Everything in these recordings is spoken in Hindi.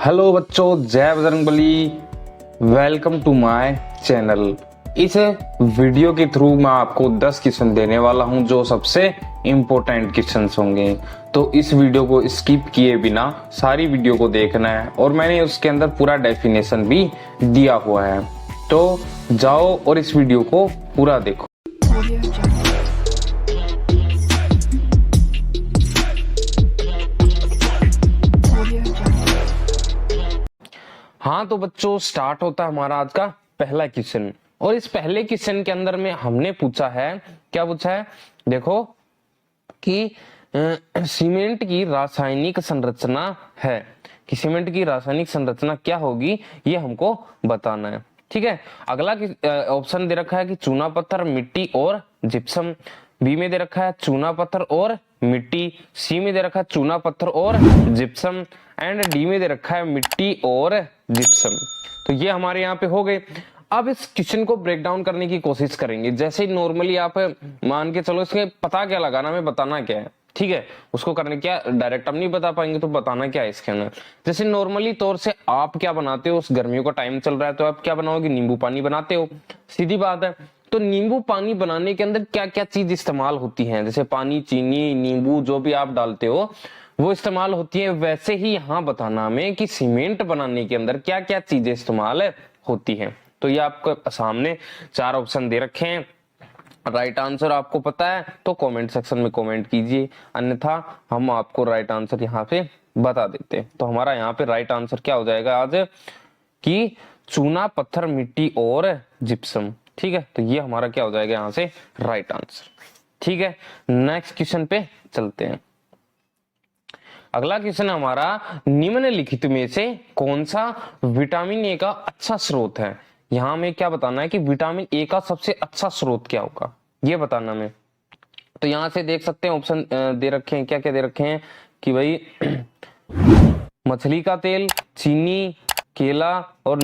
हेलो बच्चों, जय Bajrangbali. Welcome to my channel. इस वीडियो के थ्रू मैं आपको 10 क्वेश्चन देने वाला हूं जो सबसे इम्पोर्टेंट क्वेश्चन होंगे। तो इस वीडियो को स्किप किए बिना सारी वीडियो को देखना है और मैंने उसके अंदर पूरा डेफिनेशन भी दिया हुआ है। तो जाओ और इस वीडियो को पूरा देखो। हाँ तो बच्चों, स्टार्ट होता है हमारा आज का पहला क्वेश्चन। और इस पहले क्वेश्चन के अंदर में हमने पूछा है, क्या पूछा है, देखो कि सीमेंट की रासायनिक संरचना है कि सीमेंट की रासायनिक संरचना क्या होगी, ये हमको बताना है। ठीक है। अगला ऑप्शन दे रखा है कि चूना पत्थर, मिट्टी और जिप्सम। बी में दे रखा है चूना पत्थर और मिट्टी। सी में दे रखा है चूना पत्थर और जिप्सम एंड डी में दे रखा है मिट्टी और जिप्सम। तो ये हमारे यहाँ पे हो गए। अब इस क्वेश्चन को ब्रेक डाउन करने की कोशिश करेंगे। जैसे नॉर्मली आप मान के चलो, इसके पता क्या लगाना, हमें बताना क्या है। ठीक है, उसको करने क्या, डायरेक्ट हम नहीं बता पाएंगे तो बताना क्या है इसके अंदर। जैसे नॉर्मली तौर से आप क्या बनाते हो, उस गर्मियों का टाइम चल रहा है तो आप क्या बनाओगे, नींबू पानी बनाते हो, सीधी बात है। तो नींबू पानी बनाने के अंदर क्या क्या चीज इस्तेमाल होती है, जैसे पानी, चीनी, नींबू जो भी आप डालते हो वो इस्तेमाल होती है। वैसे ही यहाँ बताना हमें कि सीमेंट बनाने के अंदर क्या क्या चीजें इस्तेमाल होती हैं। तो ये आपको सामने 4 ऑप्शन दे रखे हैं। राइट आंसर आपको पता है तो कमेंट सेक्शन में कमेंट कीजिए, अन्यथा हम आपको राइट आंसर यहाँ पे बता देते हैं। तो हमारा यहाँ पे राइट आंसर क्या हो जाएगा आज कि चूना पत्थर, मिट्टी और जिप्सम। ठीक है, तो ये हमारा क्या हो जाएगा यहाँ से राइट आंसर। ठीक है, नेक्स्ट क्वेश्चन पे चलते हैं। अगला क्वेश्चन हमारा, निम्नलिखित में से कौन सा विटामिन ए का अच्छा स्रोत है। यहां हमें क्या बताना है कि विटामिन ए का सबसे अच्छा स्रोत क्या होगा, ये बताना हमें। तो यहां से देख सकते हैं ऑप्शन दे रखे हैं, क्या क्या दे रखे हैं कि भाई मछली का तेल, चीनी, केला और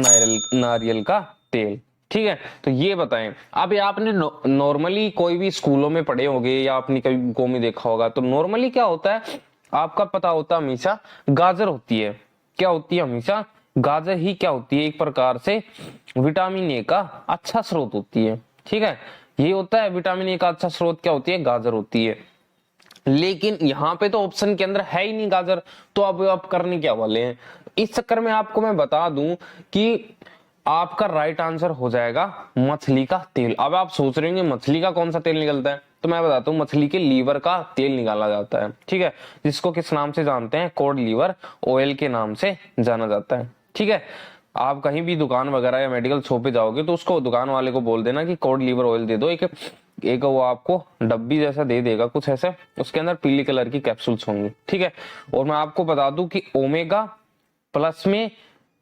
नारियल का तेल। ठीक है, तो ये बताएं। अब ये आपने नॉर्मली कोई भी स्कूलों में पढ़े होंगे या आपने कभी बुकों में देखा होगा, तो नॉर्मली क्या होता है, आपका पता होता है हमेशा गाजर होती है। क्या होती है, हमेशा गाजर ही क्या होती है, एक प्रकार से विटामिन ए का अच्छा स्रोत होती है। ठीक है, ये होता है विटामिन ए का अच्छा स्रोत, क्या होती है, गाजर होती है। लेकिन यहाँ पे तो ऑप्शन के अंदर है ही नहीं गाजर, तो अब आप करने क्या वाले हैं। इस चक्कर में आपको मैं बता दूं कि आपका राइट आंसर हो जाएगा मछली का तेल। अब आप सोच रहे होंगे मछली का कौन सा तेल निकलता है, तो मैं बताता हूँ, मछली के लीवर का तेल निकाला जाता है। ठीक है, जिसको किस नाम से जानते हैं, कोड लीवर ऑयल के नाम से जाना जाता है। ठीक है, आप कहीं भी दुकान वगैरह या मेडिकल शॉप पे जाओगे तो उसको दुकान वाले को बोल देना कि कोड लीवर ऑयल दे दो। एक वो आपको डब्बी जैसा दे देगा कुछ ऐसे, उसके अंदर पीली कलर की कैप्सूल्स होंगी। ठीक है, और मैं आपको बता दूं कि ओमेगा प्लस में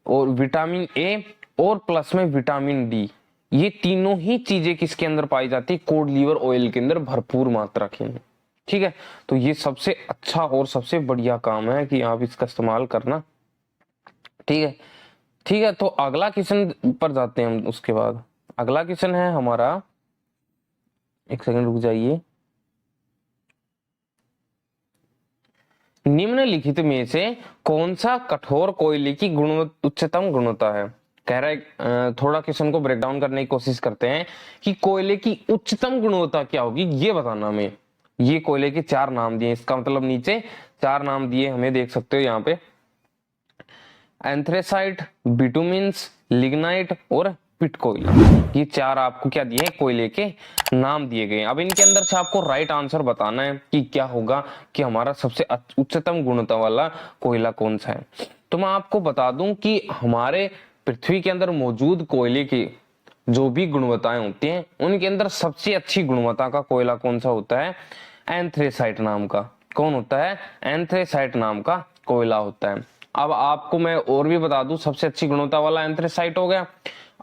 और विटामिन ए और प्लस में विटामिन डी, ये तीनों ही चीजें किसके अंदर पाई जाती है, कोड लीवर ऑयल के अंदर भरपूर मात्रा के अंदर। ठीक है, तो ये सबसे अच्छा और सबसे बढ़िया काम है कि आप इसका इस्तेमाल करना। ठीक है, ठीक है, तो अगला क्वेश्चन पर जाते हैं हम। उसके बाद अगला क्वेश्चन है हमारा, एक सेकंड रुक जाइए। निम्नलिखित में से कौन सा कठोर कोयले की उच्चतम गुणवत्ता है। कह रहा है, थोड़ा क्वेश्चन को ब्रेक डाउन करने की कोशिश करते हैं कि कोयले की उच्चतम गुणवत्ता क्या होगी, ये बताना हमें। ये कोयले के 4 नाम दिए, इसका मतलब नीचे 4 नाम दिए हमें, देख सकते हो यहाँ पे, एंथ्रेसाइट, बिटुमिन्स, लिग्नाइट और पिट कोयला। ये 4 आपको क्या दिए, कोयले के नाम दिए गए। अब इनके अंदर से आपको राइट आंसर बताना है कि क्या होगा, कि हमारा सबसे उच्चतम गुणवत्ता वाला कोयला कौन सा है। तो मैं आपको बता दूं कि हमारे पृथ्वी के अंदर मौजूद कोयले की जो भी गुणवत्ताएं होती हैं, उनके अंदर सबसे अच्छी गुणवत्ता का कोयला कौन सा होता है, एंथ्रेसाइट नाम का। कौन होता है, एंथ्रेसाइट नाम का कोयला होता है। अब आपको मैं और भी बता दूं, सबसे अच्छी गुणवत्ता वाला एंथ्रेसाइट हो गया।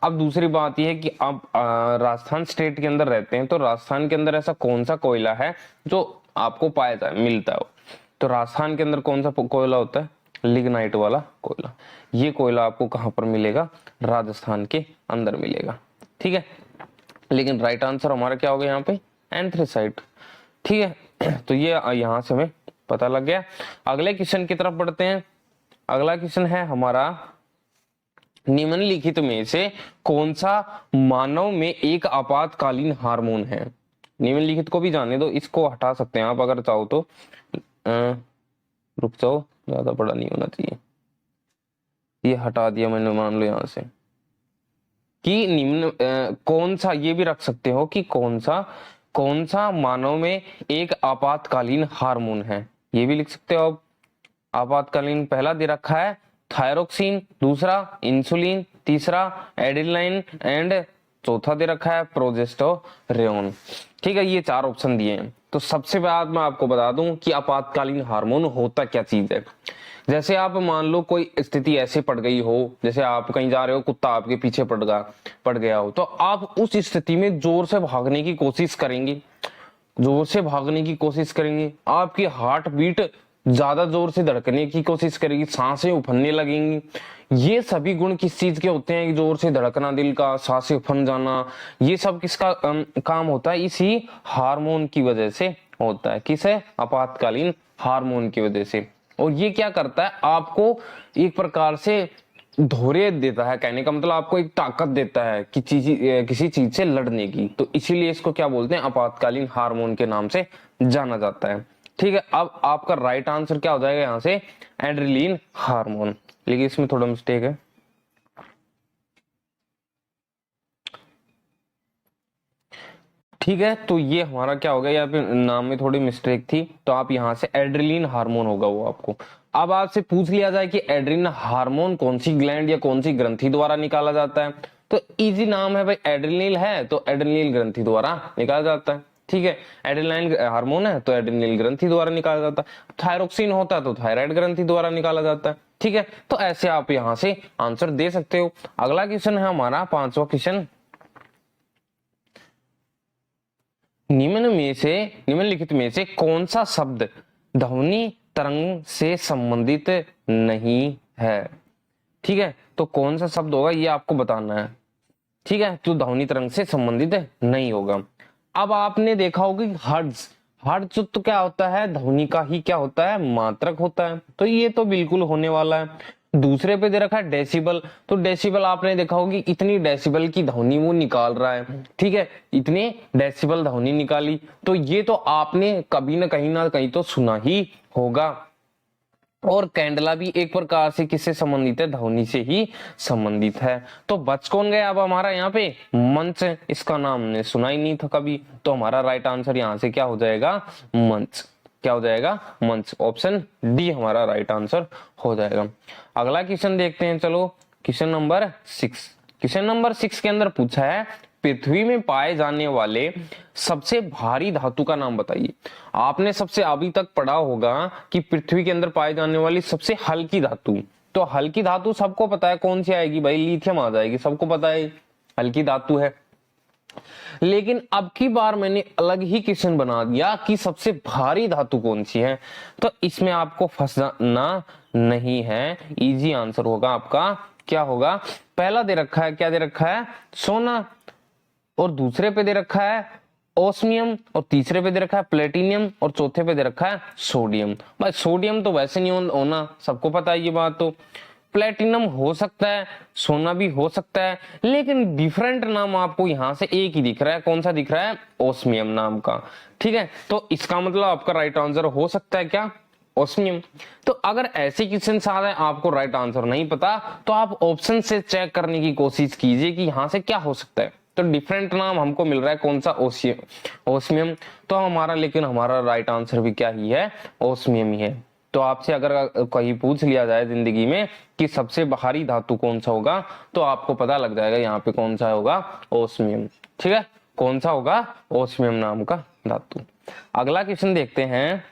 अब दूसरी बात यह है कि आप राजस्थान स्टेट के अंदर रहते हैं, तो राजस्थान के अंदर ऐसा कौन सा कोयला है जो आपको पाया जाए, मिलता है। तो राजस्थान के अंदर कौन सा कोयला होता है, लिग्नाइट वाला कोयला। ये कोयला आपको कहां पर मिलेगा, राजस्थान के अंदर मिलेगा। ठीक है, लेकिन राइट आंसर हमारा क्या होगा यहाँ पे, एंथ्रेसाइट। ठीक है, तो ये यहाँ से हमें पता लग गया। अगले क्वेश्चन की तरफ बढ़ते हैं। अगला क्वेश्चन है हमारा, निम्नलिखित में से कौन सा मानव में एक आपातकालीन हार्मोन है? निम्नलिखित को भी जाने दो, इसको हटा सकते हैं आप अगर चाहो तो। रुक जाओ, ज्यादा बड़ा नहीं होना चाहिए, ये हटा दिया मैंने, मान लो यहां से कि निम्न कौन सा, ये भी रख सकते हो कि कौन सा मानव में एक आपातकालीन हार्मोन है, ये भी लिख सकते हो आप। आपातकालीन पहला दे रखा है थायरोक्सिन, दूसरा इंसुलिन, तीसरा एड्रेनालाइन एंड चौथा दे रखा है प्रोजेस्टेरोन। ठीक है, ये चार ऑप्शन दिए हैं। तो सबसे बाद मैं आपको बता दूं कि आपातकालीन हार्मोन होता क्या चीज है। जैसे आप मान लो कोई स्थिति ऐसे पड़ गई हो, जैसे आप कहीं जा रहे हो, कुत्ता आपके पीछे पड़ गया हो, तो आप उस स्थिति में जोर से भागने की कोशिश करेंगे, आपकी हार्ट बीट ज्यादा जोर से धड़कने की कोशिश करेगी, सांसें उफनने लगेंगी। ये सभी गुण किस चीज के होते हैं? जोर से धड़कना दिल का, सांसें उफन जाना, ये सब किसका काम होता है? इसी हार्मोन की वजह से होता है। किस है? आपातकालीन हार्मोन की वजह से। और ये क्या करता है? आपको एक प्रकार से धैर्य देता है, कहने का मतलब आपको एक ताकत देता है कि किसी चीज से लड़ने की। तो इसीलिए इसको क्या बोलते हैं? आपातकालीन हार्मोन के नाम से जाना जाता है। ठीक है, अब आपका राइट आंसर क्या हो जाएगा यहां से? Adrenaline hormone. लेकिन इसमें थोड़ा मिस्टेक है, ठीक है। तो ये हमारा क्या हो गया, यहाँ पे नाम में थोड़ी मिस्टेक थी, तो आप यहाँ से एड्रेनलिन हार्मोन होगा वो आपको। अब आपसे पूछ लिया जाए कि एड्रेनलिन हार्मोन कौन सी ग्लैंड या कौन सी ग्रंथि द्वारा निकाला जाता है, तो इजी नाम है भाई, एड्रेनलिन है तो एड्रेनलिन ग्रंथि द्वारा निकाला जाता है। ठीक है, एड्रेनलिन हार्मोन है तो एड्रेनलिन ग्रंथि द्वारा निकाला जाता है। थायरोक्सिन होता है तो थायराइड ग्रंथि द्वारा निकाला जाता है। ठीक है, तो ऐसे आप यहाँ से आंसर दे सकते हो। अगला क्वेश्चन है हमारा 5वां क्वेश्चन, निम्नलिखित में से कौन सा शब्द ध्वनि तरंग से संबंधित नहीं है? ठीक है, तो कौन सा शब्द होगा ये आपको बताना है। ठीक है, तो ध्वनि तरंग से संबंधित नहीं होगा। अब आपने देखा होगा कि हर्ट्ज तो क्या होता है? ध्वनि का ही क्या होता है? मात्रक होता है, तो ये तो बिल्कुल होने वाला है। दूसरे पे दे रखा है डेसिबल, तो डेसिबल आपने देखा होगी इतनी डेसिबल की ध्वनि वो निकाल रहा है। ठीक है, इतने डेसिबल ध्वनि निकाली, तो ये तो आपने कभी ना कहीं तो सुना ही होगा। और कैंडला भी एक प्रकार से किससे संबंधित है? ध्वनि से ही संबंधित है। तो बच कौन गया अब हमारा यहाँ पे? मंच। इसका नाम ने सुना ही नहीं था कभी, तो हमारा राइट आंसर यहाँ से क्या हो जाएगा? मंच। क्या हो जाएगा? मंच। ऑप्शन डी हमारा राइट आंसर हो जाएगा। अगला क्वेश्चन देखते हैं, चलो क्वेश्चन नंबर 6। क्वेश्चन नंबर 6 के अंदर पूछा है पृथ्वी में पाए जाने वाले सबसे भारी धातु का नाम बताइए। आपने सबसे अभी तक पढ़ा होगा कि पृथ्वी के अंदर पाए जाने वाली सबसे हल्की धातु, तो हल्की धातु सबको पता है कौन सी आएगी भाई? लिथियम आ जाएगी, सबको पता है हल्की धातु है। लेकिन अब की बार मैंने अलग ही क्वेश्चन बना दिया कि सबसे भारी धातु कौन सी है, तो इसमें आपको फंसना नहीं है। इजी आंसर होगा आपका, क्या होगा? पहला दे रखा है, क्या दे रखा है? सोना, और दूसरे पे दे रखा है ओस्मियम, और तीसरे पे दे रखा है प्लेटिनियम, और चौथे पे दे रखा है सोडियम। भाई सोडियम तो वैसे नहीं होना, सबको पता है ये बात। तो प्लेटिनम हो सकता है, सोना भी हो सकता है, लेकिन डिफरेंट नाम आपको यहां से एक ही दिख रहा है। कौन सा दिख रहा है? ओस्मियम नाम का। ठीक है, तो इसका मतलब आपका राइट आंसर हो सकता है क्या? ओस्मियम। तो अगर ऐसे क्वेश्चन आ रहे हैं, आपको राइट आंसर नहीं पता, तो आप ऑप्शन से चेक करने की कोशिश कीजिए कि यहां से क्या हो सकता है। तो डिफरेंट नाम हमको मिल रहा है, कौन सा? ओस्मियम। तो हमारा, लेकिन हमारा राइट आंसर भी क्या ही है? ओस्मियम ही है। तो आपसे अगर कहीं पूछ लिया जाए जिंदगी में कि सबसे भारी धातु कौन सा होगा, तो आपको पता लग जाएगा यहाँ पे कौन सा होगा? ओस्मियम। ठीक है, कौन सा होगा? ओस्मियम नाम का धातु। अगला क्वेश्चन देखते हैं,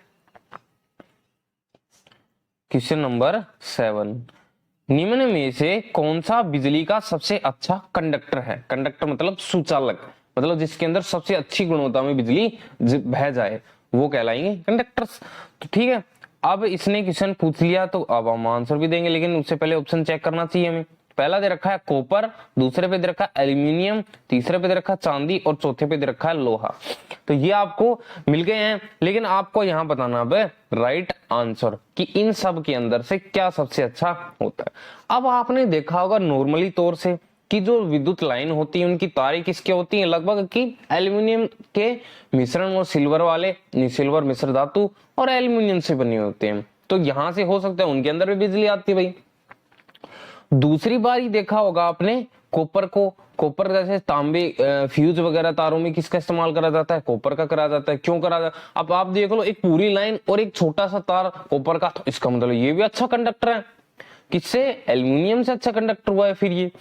क्वेश्चन नंबर 7। निम्न में से कौन सा बिजली का सबसे अच्छा कंडक्टर है? कंडक्टर मतलब सुचालक, मतलब जिसके अंदर सबसे अच्छी गुणवत्ता में बिजली बह जाए, वो कहलाएंगे कंडक्टर्स। तो ठीक है, अब इसने क्वेश्चन पूछ लिया तो अब हम आंसर भी देंगे, लेकिन उससे पहले ऑप्शन चेक करना चाहिए हमें। पहला दे रखा है कॉपर, दूसरे पे दे रखा है एल्यूमिनियम, तीसरे पे दे रखा है चांदी और चौथे पे दे रखा है लोहा। तो ये आपको मिल गए हैं, लेकिन आपको यहां बताना अब राइट आंसर कि इन सब के अंदर से क्या सबसे अच्छा होता है। अब आपने देखा होगा नॉर्मली तौर से कि जो विद्युत लाइन होती है उनकी तारें किसके होती हैं, लगभग कि एल्यूमिनियम के मिश्रण और सिल्वर वाले, सिल्वर मिश्र धातु और एल्यूमिनियम से बने होते हैं। तो यहां से हो सकता है उनके अंदर भी बिजली आती है भाई। दूसरी बार ही देखा होगा आपने कॉपर को, कॉपर जैसे तांबे फ्यूज वगैरह तारों में किसका इस्तेमाल करा जाता है, कॉपर का करा जाता है। क्यों करा जाता है, अब आप देख लो एक पूरी लाइन और एक छोटा सा तार कॉपर का, तो इसका मतलब ये भी अच्छा कंडक्टर है। किससे, एल्यूमिनियम से अच्छा कंडक्टर हुआ है फिर ये।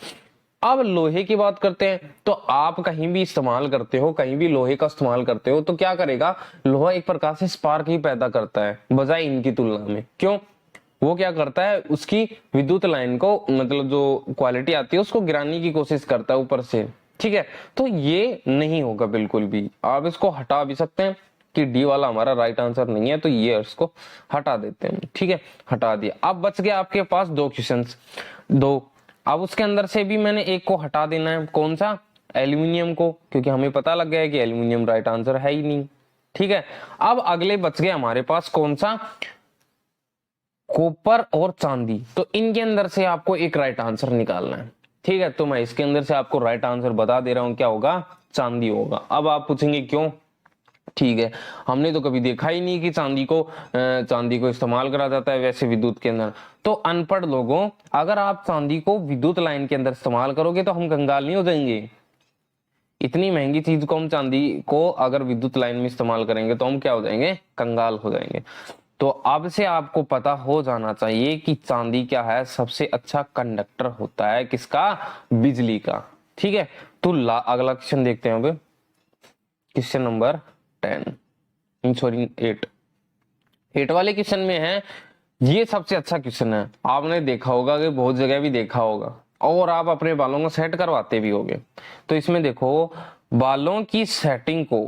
अब लोहे की बात करते हैं, तो आप कहीं भी इस्तेमाल करते हो, कहीं भी लोहे का इस्तेमाल करते हो तो क्या करेगा, लोहा एक प्रकार से स्पार्क ही पैदा करता है बजाय इनकी तुलना में। क्यों, वो क्या करता है, उसकी विद्युत लाइन को मतलब जो क्वालिटी आती है उसको गिराने की कोशिश करता है ऊपर से। ठीक है, तो ये नहीं होगा बिल्कुल भी। आप इसको हटा भी सकते हैं कि डी वाला हमारा राइट आंसर नहीं है, तो ये इसको हटा देते हैं। ठीक है, हटा दिया। अब बच गया आपके पास दो क्वेश्चंस, दो। अब उसके अंदर से भी मैंने एक को हटा देना है, कौन सा, एल्यूमिनियम को, क्योंकि हमें पता लग गया है कि एल्यूमिनियम राइट आंसर है ही नहीं। ठीक है, अब अगले बच गए हमारे पास कौन सा, कॉपर और चांदी। तो इनके अंदर से आपको एक राइट आंसर निकालना है। ठीक है, तो मैं इसके अंदर से आपको राइट आंसर बता दे रहा हूं, क्या होगा, चांदी होगा। अब आप पूछेंगे क्यों, ठीक है, हमने तो कभी देखा ही नहीं कि चांदी को इस्तेमाल करा जाता है वैसे विद्युत के अंदर। तो अनपढ़ लोगों, अगर आप चांदी को विद्युत लाइन के अंदर इस्तेमाल करोगे तो हम कंगाल नहीं हो जाएंगे। इतनी महंगी चीज को हम चांदी को अगर विद्युत लाइन में इस्तेमाल करेंगे तो हम क्या हो जाएंगे, कंगाल हो जाएंगे। तो अब से आपको पता हो जाना चाहिए कि चांदी क्या है, सबसे अच्छा कंडक्टर होता है किसका, बिजली का। ठीक है, तो अगला क्वेश्चन देखते हैं। अब क्वेश्चन नंबर 10 सॉरी 8 वाले क्वेश्चन में है, ये सबसे अच्छा क्वेश्चन है। आपने देखा होगा कि बहुत जगह भी देखा होगा और आप अपने बालों को सेट करवाते भी होगे। तो इसमें देखो, बालों की सेटिंग को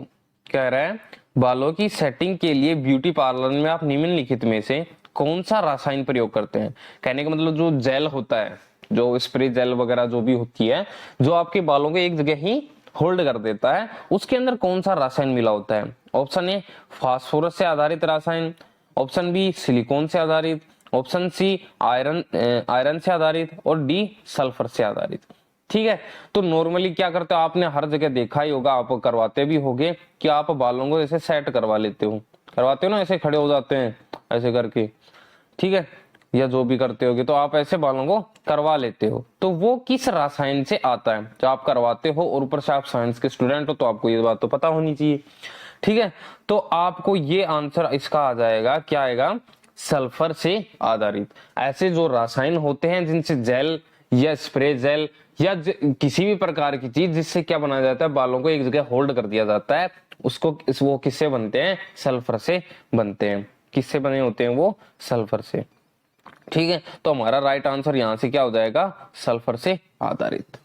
कह रहा है, बालों की सेटिंग के लिए ब्यूटी पार्लर में आप निम्नलिखित में से कौन सा रासायन प्रयोग करते हैं। कहने का मतलब जो जेल होता है, जो स्प्रे जेल वगैरह जो भी होती है, जो आपके बालों को एक जगह ही होल्ड कर देता है, उसके अंदर कौन सा रासायन मिला होता है। ऑप्शन ए फास्फोरस से आधारित रासायन, ऑप्शन बी सिलिकॉन से आधारित, ऑप्शन सी आयरन से आधारित और डी सल्फर से आधारित। ठीक है, तो नॉर्मली क्या करते हो, आपने हर जगह देखा ही होगा, आप करवाते भी होगे कि आप बालों को ऐसे सेट करवा लेते हो, करवाते हो ना, ऐसे खड़े हो जाते हैं ऐसे करके। ठीक है, या जो भी करते होगे तो आप ऐसे बालों को करवा लेते हो। तो वो किस रसायन से आता है जो आप करवाते हो, और ऊपर से आप साइंस के स्टूडेंट हो तो आपको ये बात तो पता होनी चाहिए। ठीक है, तो आपको ये आंसर इसका आ जाएगा, क्या आएगा, सल्फर से आधारित। ऐसे जो रसायन होते हैं जिनसे जेल या स्प्रे जेल या किसी भी प्रकार की चीज जिससे क्या बनाया जाता है, बालों को एक जगह होल्ड कर दिया जाता है, उसको वो किससे बनते हैं, सल्फर से बनते हैं। किससे बने होते हैं वो, सल्फर से। ठीक है, तो हमारा राइट आंसर यहां से क्या हो जाएगा, सल्फर से आधारित,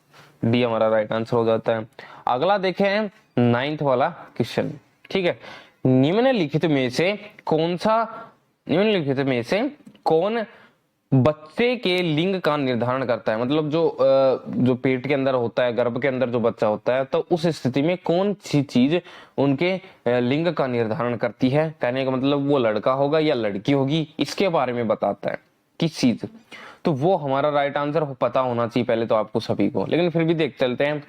डी हमारा राइट आंसर हो जाता है। अगला देखें 9th वाला क्वेश्चन। ठीक है, निम्नलिखित में से कौन बच्चे के लिंग का निर्धारण करता है। मतलब जो पेट के अंदर होता है, गर्भ के अंदर जो बच्चा होता है, तो उस स्थिति में कौन सी चीज उनके लिंग का निर्धारण करती है। कहने का मतलब वो लड़का होगा या लड़की होगी, इसके बारे में बताता है किस चीज। तो वो हमारा राइट आंसर पता होना चाहिए पहले तो आपको सभी को, लेकिन फिर भी देख चलते हैं।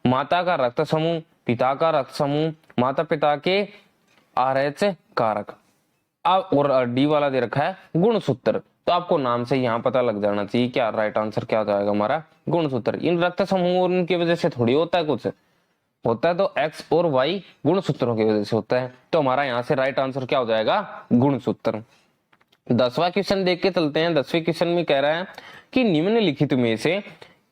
माता का रक्त समूह, पिता का रक्त समूह, माता पिता के RH कारक, अब और डी वाला दे रखा है गुणसूत्र। तो आपको नाम से यहाँ पता लग जाना चाहिए क्या राइट आंसर क्या जाएगा हमारा, गुणसूत्र। इन रक्त समूह और उनकी वजह से थोड़ी होता है, कुछ होता है तो X और Y गुणसूत्रों की वजह से होता है। तो हमारा यहाँ से राइट आंसर क्या हो जाएगा, गुणसूत्र। 10वां क्वेश्चन देख के चलते हैं। 10वें क्वेश्चन में कह रहा है कि निम्नलिखित में से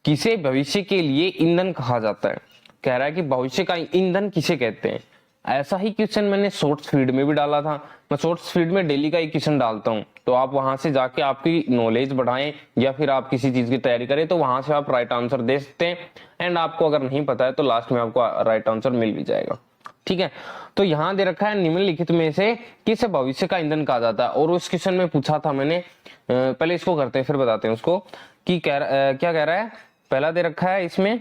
किसे भविष्य के लिए ईंधन कहा जाता है। कह रहा है कि भविष्य का ईंधन किसे कहते हैं। ऐसा ही क्वेश्चन मैंने शॉर्ट्स फीड में भी डाला था। मैं शॉर्ट्स फीड में डेली का एक क्वेश्चन डालता हूं, तो आप वहां से जाके आपकी नॉलेज बढ़ाएं या फिर आप किसी चीज की तैयारी करें तो वहां से आप राइट आंसर दे सकते हैं। एंड आपको अगर नहीं पता है तो लास्ट में आपको राइट आंसर मिल भी जाएगा। ठीक है, तो यहां दे रखा है निम्नलिखित में से किसे भविष्य का ईंधन कहा जाता है। और उस क्वेश्चन में पूछा था मैंने, पहले इसको करते हैं फिर बताते हैं उसको कि क्या कह रहा है। पहला दे रखा है इसमें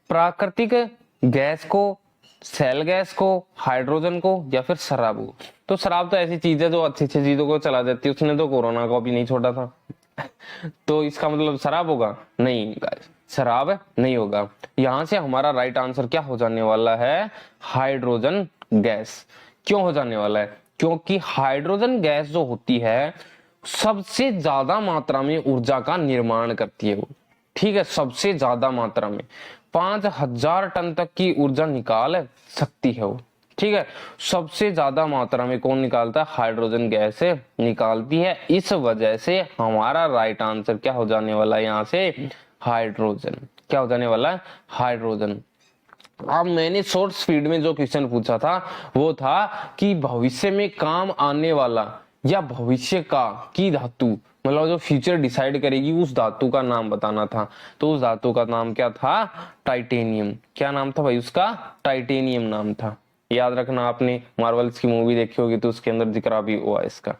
प्राकृतिक गैस को, सेल गैस को, हाइड्रोजन को, या फिर शराब को। तो शराब तो ऐसी चीज है जो अच्छी अच्छी चीजों को चला देती है, उसने तो कोरोना को भी नहीं छोड़ा था तो इसका मतलब शराब होगा? नहीं, शराब नहीं होगा। यहां से हमारा राइट आंसर क्या हो जाने वाला है? Hydrogen gas. क्यों हो जाने वाला है? क्योंकि हाइड्रोजन गैस जो होती है सबसे ज्यादा मात्रा में ऊर्जा का निर्माण करती है वो, ठीक है, सबसे ज्यादा मात्रा में 5000 टन तक की ऊर्जा निकाल सकती है वो, ठीक है। सबसे ज्यादा मात्रा में कौन निकालता है? हाइड्रोजन गैस निकालती है। इस वजह से हमारा राइट आंसर क्या हो जाने वाला है यहाँ से? हाइड्रोजन। क्या हो जाने वाला है? हाइड्रोजन। अब मैंने शॉर्ट स्पीड में जो क्वेश्चन पूछा था वो था कि भविष्य में काम आने वाला या भविष्य का की धातु, मतलब जो फ्यूचर डिसाइड करेगी उस धातु का नाम बताना था। तो उस धातु का नाम क्या था? टाइटेनियम। क्या नाम था भाई उसका? टाइटेनियम नाम था। याद रखना, आपने मार्वल्स की मूवी देखी होगी तो उसके अंदर जिक्र भी हुआ इसका,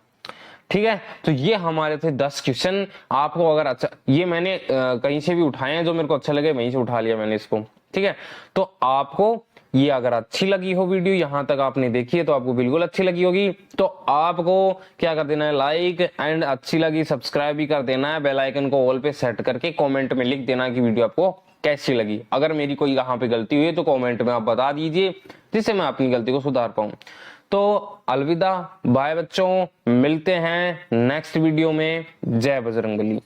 ठीक है। तो ये हमारे थे 10 क्वेश्चन। आपको अगर अच्छा, ये मैंने कहीं से भी उठाए हैं, जो मेरे को अच्छा लगे वहीं से उठा लिया मैंने इसको, ठीक है। तो आपको ये अगर अच्छी लगी हो वीडियो, यहां तक आपने देखी है तो आपको बिल्कुल अच्छी लगी होगी, तो आपको क्या कर देना है? लाइक, एंड अच्छी लगी सब्सक्राइब भी कर देना है। बेल आइकन को ऑल पे सेट करके कमेंट में लिख देना कि वीडियो आपको कैसी लगी। अगर मेरी कोई यहाँ पे गलती हुई है तो कमेंट में आप बता दीजिए, जिससे मैं अपनी गलती को सुधार पाऊं। तो अलविदा, बाय बच्चों, मिलते हैं नेक्स्ट वीडियो में। जय बजरंगबली।